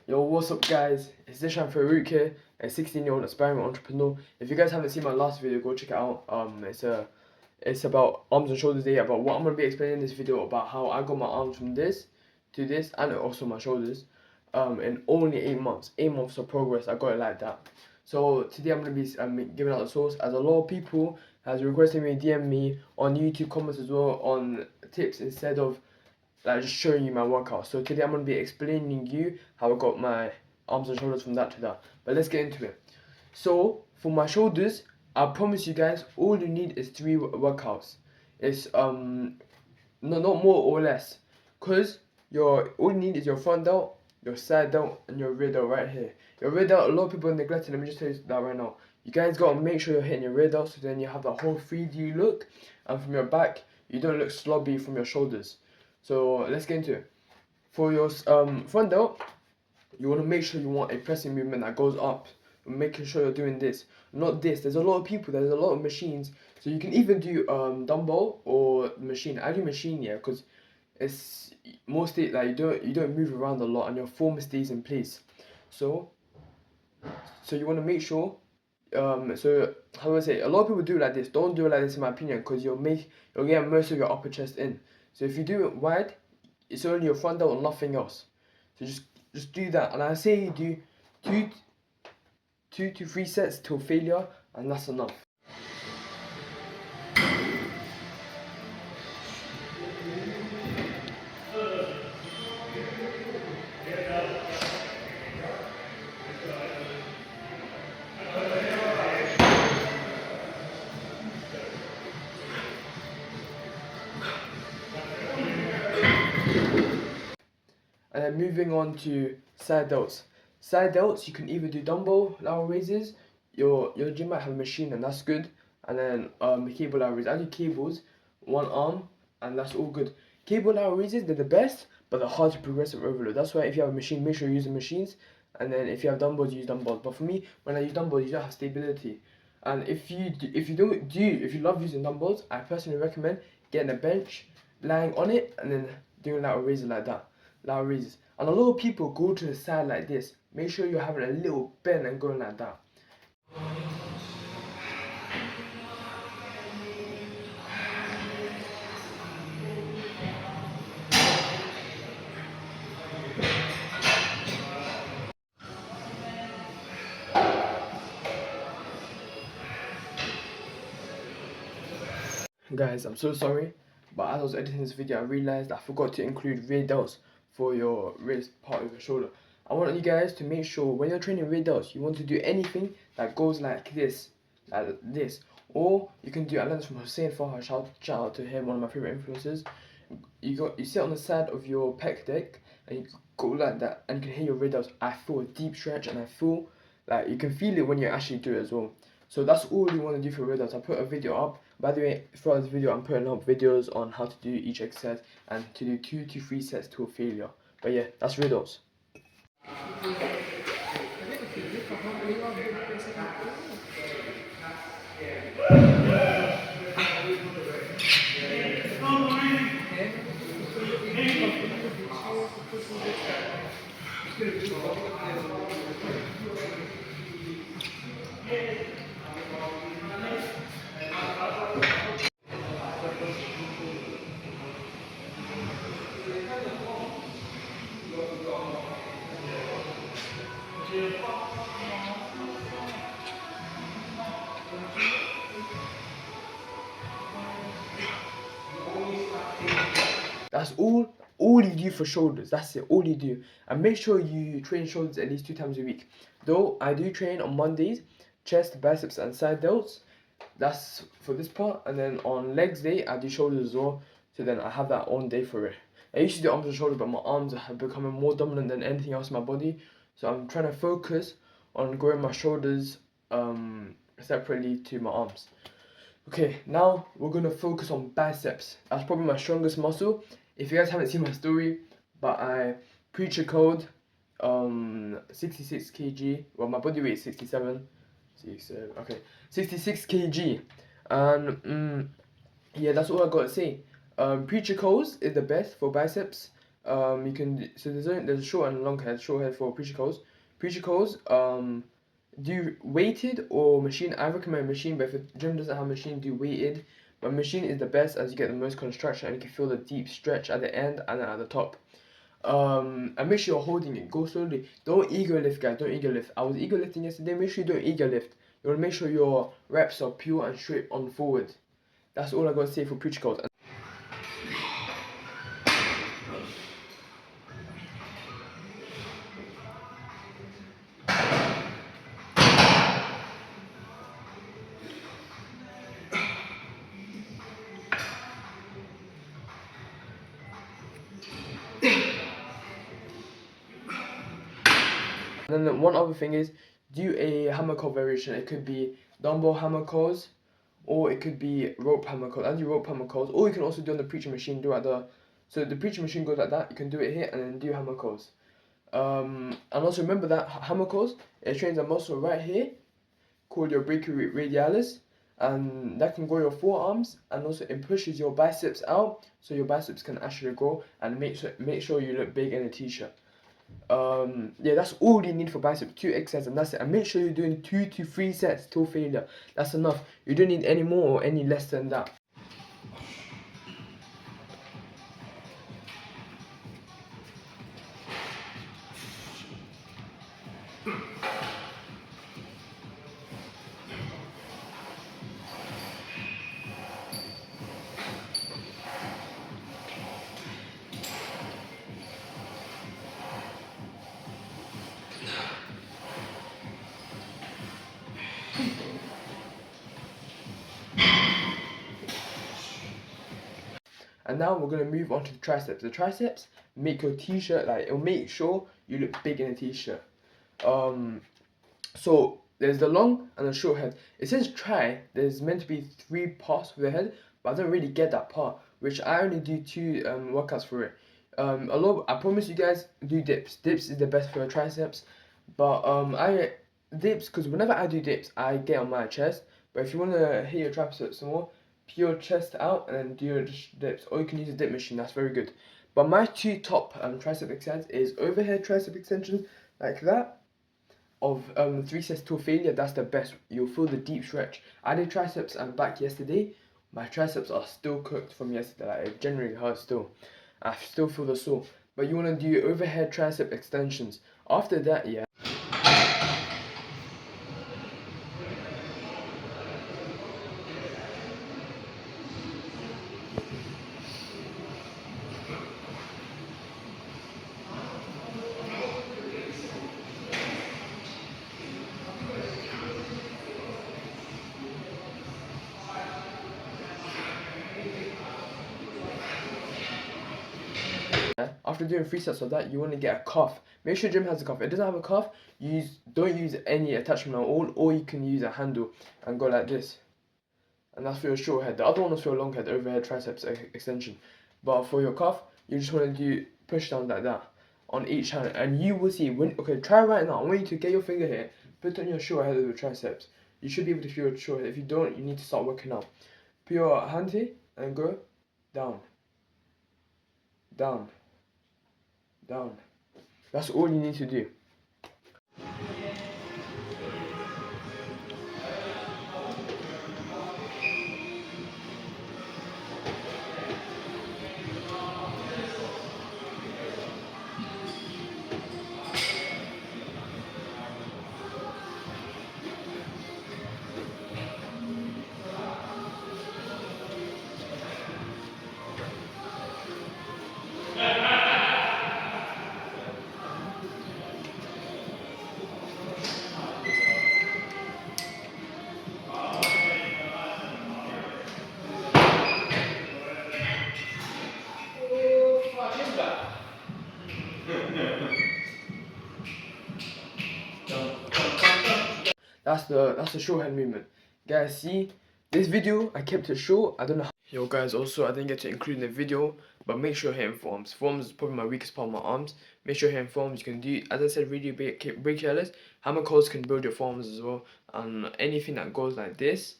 Yo, what's up guys? It's Zishan Farouk here, a 16-year-old aspiring entrepreneur. If you guys haven't seen my last video, go check it out. It's about arms and shoulders day, about what I'm gonna be explaining in this video about how I got my arms from this to this and also my shoulders. In only 8 months. 8 months of progress, I got it like that. So today I'm gonna be giving out the source, as a lot of people has requested me, DM me on YouTube comments as well on tips instead of like just showing you my workout. So today I'm going to be explaining you how I got my arms and shoulders from that to that. But let's get into it. So for my shoulders, I promise you guys, all you need is 3 workouts. It's not more or less, cause all you need is your front delt, your side delt, and your rear delt right here. Your rear delt, a lot of people are neglecting. Let me just tell you that right now. You guys gotta make sure you're hitting your rear delt, so then you have that whole 3D look, and from your back, you don't look slobby from your shoulders. So let's get into it. For your front delt, you want to make sure you want a pressing movement that goes up. Making sure you're doing this, not this. There's a lot of people, there's a lot of machines. So you can even do dumbbell or machine. I do machine, yeah, because it's mostly like you don't move around a lot and your form stays in place. So you want to make sure so how do I say, a lot of people do it like this. Don't do it like this in my opinion, because you'll get most of your upper chest in. So if you do it wide, it's only your front delt and nothing else. So just do that, and I say you do two to 3 sets till failure, and that's enough. And then moving on to side delts. Side delts, you can either do dumbbell lateral raises. Your gym might have a machine, and that's good. And then cable lateral raises. I do cables, one arm, and that's all good. Cable lateral raises, they're the best, but they're hard to progressive overload. That's why if you have a machine, make sure you use the machines. And then if you have dumbbells, use dumbbells. But for me, when I use dumbbells, you don't have stability. And if you love using dumbbells, I personally recommend getting a bench, lying on it, and then doing lateral raises like that. Lateral raises. And a lot of people go to the side like this. Make sure you're having a little bend and going like that. Guys, I'm so sorry, but as I was editing this video, I realized I forgot to include rear delts for your wrist part of your shoulder. I want you guys to make sure when you're training rear delts, you want to do anything that goes like this, or you can do. I learned this from Hussein Farha. Shout out to him, one of my favorite influencers. You sit on the side of your pec deck and you go like that, and you can hear your rear delts. I feel a deep stretch, and I feel like you can feel it when you actually do it as well. So that's all you want to do for rear delts. I put a video up. By the way, throughout this video, I'm putting up videos on how to do each exercise and to do 2 to 3 sets to a failure. But yeah, that's rear delts. That's all you do for shoulders. That's it, all you do. And make sure you train shoulders at least 2 times a week. Though I do train on Mondays, chest, biceps, and side delts. That's for this part. And then on legs day, I do shoulders as well. So then I have that on day for it. I used to do arms and shoulders, but my arms have become more dominant than anything else in my body. So I'm trying to focus on growing my shoulders separately to my arms. Okay, now we're gonna focus on biceps. That's probably my strongest muscle. If you guys haven't seen my story, but I preach a code 66 kg. Well, my body weight is 67. Okay, 66 kg. And yeah, that's all I gotta say. Preacher codes is the best for biceps. You can so there's a short and a long head. Short head for preacher calls. Preacher calls. Do weighted or machine. I recommend machine, but if the gym doesn't have machine, do weighted. But machine is the best as you get the most construction and you can feel the deep stretch at the end and then at the top. And make sure you're holding it. Go slowly. Don't ego lift, guys. Don't ego lift. I was ego lifting yesterday. Make sure you don't ego lift. You want to make sure your reps are pure and straight on forward. That's all I got to say for preacher calls. And then one other thing is, do a hammer curl variation. It could be dumbbell hammer curls, or it could be rope hammer curls. I do rope hammer curls, or you can also do on the preacher machine. Do at the so the preacher machine goes like that. You can do it here and then do hammer curls. And also remember that hammer curls, it trains a muscle right here called your brachioradialis, and that can grow your forearms, and also it pushes your biceps out, so your biceps can actually grow and make sure you look big in a t-shirt. Yeah, that's all you need for bicep, 2 exercises and that's it. And make sure you're doing 2 to 3 sets till failure. That's enough. You don't need any more or any less than that. And now we're gonna move on to the triceps. The triceps make your t-shirt, like, it'll make sure you look big in a t-shirt. So there's the long and the short head. It says tri, there's meant to be 3 parts for the head, but I don't really get that part, which I only do 2 workouts for it. I promise you guys, do dips. Dips is the best for your triceps, but I dips, because whenever I do dips, I get on my chest. But if you want to hit your triceps some more, peel your chest out and then do your dips, or you can use a dip machine. That's very good. But my 2 top tricep exercises is overhead tricep extensions like that, of 3 sets till failure. That's the best. You'll feel the deep stretch. I did triceps and back yesterday. My triceps are still cooked from yesterday. Like, it generally hurts still. I still feel the sore. But you want to do overhead tricep extensions. After that, yeah. After doing 3 sets of that, you want to get a cuff. Make sure gym has a cuff. If it doesn't have a cuff, don't use any attachment at all, or you can use a handle and go like this. And that's for your short head. The other one is for your long head, overhead triceps extension. But for your cuff, you just want to do push downs like that on each hand, and you will see okay, try right now. I want you to get your finger here, put it on your short head of your triceps. You should be able to feel your short head. If you don't, you need to start working out. Put your hand here and go down, down, down. That's all you need to do. That's the short hand movement. Guys, see, this video, I kept it short. I don't know how. Yo guys, also I didn't get to include in the video, but make sure you're hitting forms. Forms is probably my weakest part of my arms. Make sure you're hitting forms. You can do, as I said, really break careless. Hammer curls can build your forms as well. And anything that goes like this,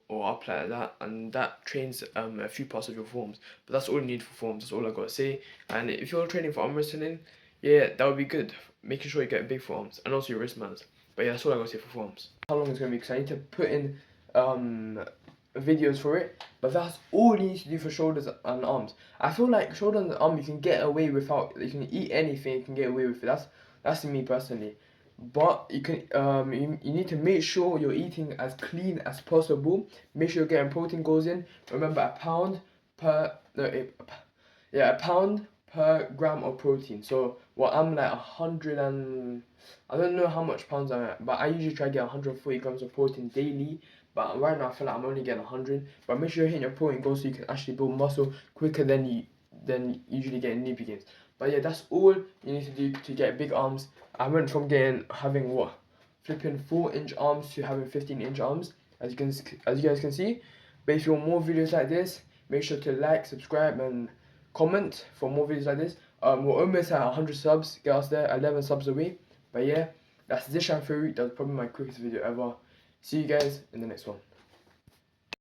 or up like that, and that trains a few parts of your forms. But that's all you need for forms. That's all I gotta say. And if you're training for arm wrestling, yeah, that would be good. Making sure you get big forms and also your wristbands. But yeah, that's all I gotta say for forms. How long it's gonna be? Because I need to put in videos for it. But that's all you need to do for shoulders and arms. I feel like shoulders and arms you can get away without. You can eat anything. You can get away with it. That's me personally. But you can you need to make sure you're eating as clean as possible. Make sure you're getting protein goals in. Remember, a pound per no, yeah, a pound per gram of protein. So I'm like 100 and I don't know how much pounds I'm at, but I usually try to get 140 grams of protein daily. But right now I feel like I'm only getting 100. But make sure you're hitting your protein goals so you can actually build muscle quicker than you usually get in newbie games. But yeah, that's all you need to do to get big arms. I went from having what, flipping 4-inch arms to having 15-inch arms, as you guys can see. But if you want more videos like this, make sure to like, subscribe, and comment for more videos like this. We're almost at 100 subs. Get us there, 11 subs away. But yeah, that's Zishan Farouk. That was probably my quickest video ever. See you guys in the next one.